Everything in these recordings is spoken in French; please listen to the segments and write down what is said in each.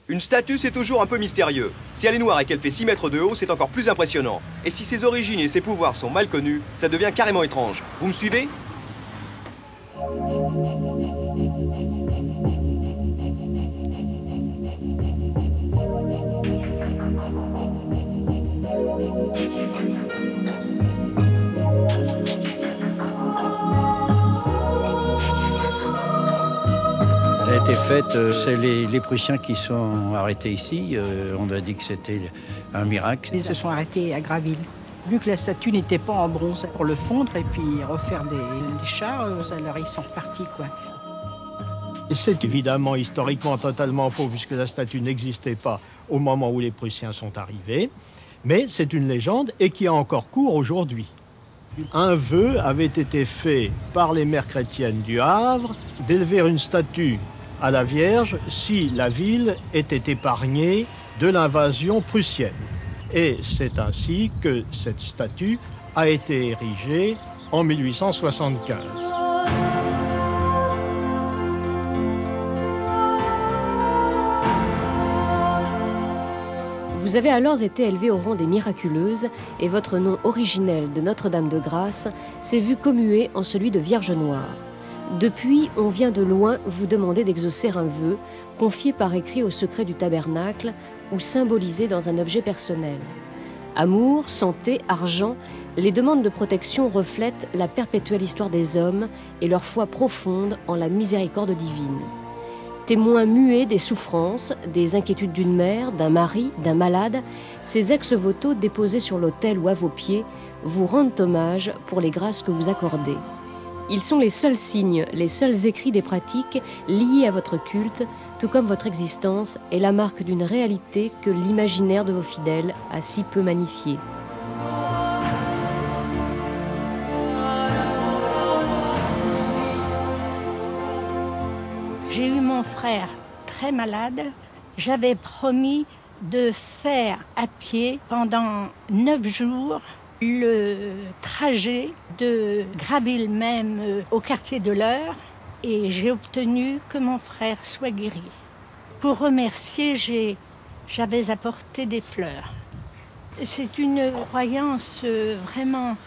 Une statue, c'est toujours un peu mystérieux. Si elle est noire et qu'elle fait 6 mètres de haut, c'est encore plus impressionnant. Et si ses origines et ses pouvoirs sont mal connus, ça devient carrément étrange. Vous me suivez ? Elle a été faite, c'est les Prussiens qui sont arrêtés ici. On a dit que c'était un miracle. Ils se sont arrêtés à Graville. Vu que la statue n'était pas en bronze, pour le fondre et puis refaire des chars, alors ils sont repartis, quoi. C'est évidemment historiquement totalement faux puisque la statue n'existait pas au moment où les Prussiens sont arrivés. Mais c'est une légende et qui a encore cours aujourd'hui. Un vœu avait été fait par les mères chrétiennes du Havre d'élever une statue à la Vierge si la ville était épargnée de l'invasion prussienne. Et c'est ainsi que cette statue a été érigée en 1875. Vous avez alors été élevé au rang des miraculeuses et votre nom originel de Notre-Dame de Grâce s'est vu commué en celui de Vierge Noire. Depuis, on vient de loin vous demander d'exaucer un vœu, confié par écrit au secret du tabernacle ou symbolisé dans un objet personnel. Amour, santé, argent, les demandes de protection reflètent la perpétuelle histoire des hommes et leur foi profonde en la miséricorde divine. Témoins muets des souffrances, des inquiétudes d'une mère, d'un mari, d'un malade, ces ex-voto déposés sur l'autel ou à vos pieds vous rendent hommage pour les grâces que vous accordez. Ils sont les seuls signes, les seuls écrits des pratiques liés à votre culte, tout comme votre existence est la marque d'une réalité que l'imaginaire de vos fidèles a si peu magnifiée. J'ai eu mon frère très malade. J'avais promis de faire à pied pendant 9 jours le trajet de Graville même au quartier de l'Eure. Et j'ai obtenu que mon frère soit guéri. Pour remercier, j'avais apporté des fleurs. C'est une croyance vraiment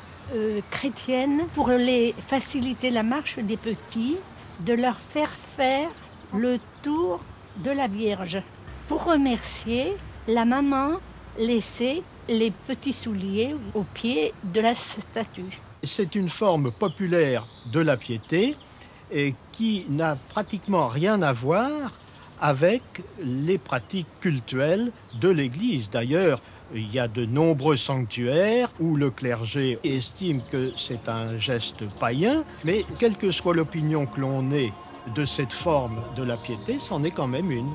chrétienne pour les faciliter la marche des petits, de leur faire faire le tour de la Vierge. Pour remercier, la maman laissait les petits souliers au pied de la statue. C'est une forme populaire de la piété et qui n'a pratiquement rien à voir avec les pratiques cultuelles de l'Église. D'ailleurs, il y a de nombreux sanctuaires où le clergé estime que c'est un geste païen, mais quelle que soit l'opinion que l'on ait de cette forme de la piété, c'en est quand même une.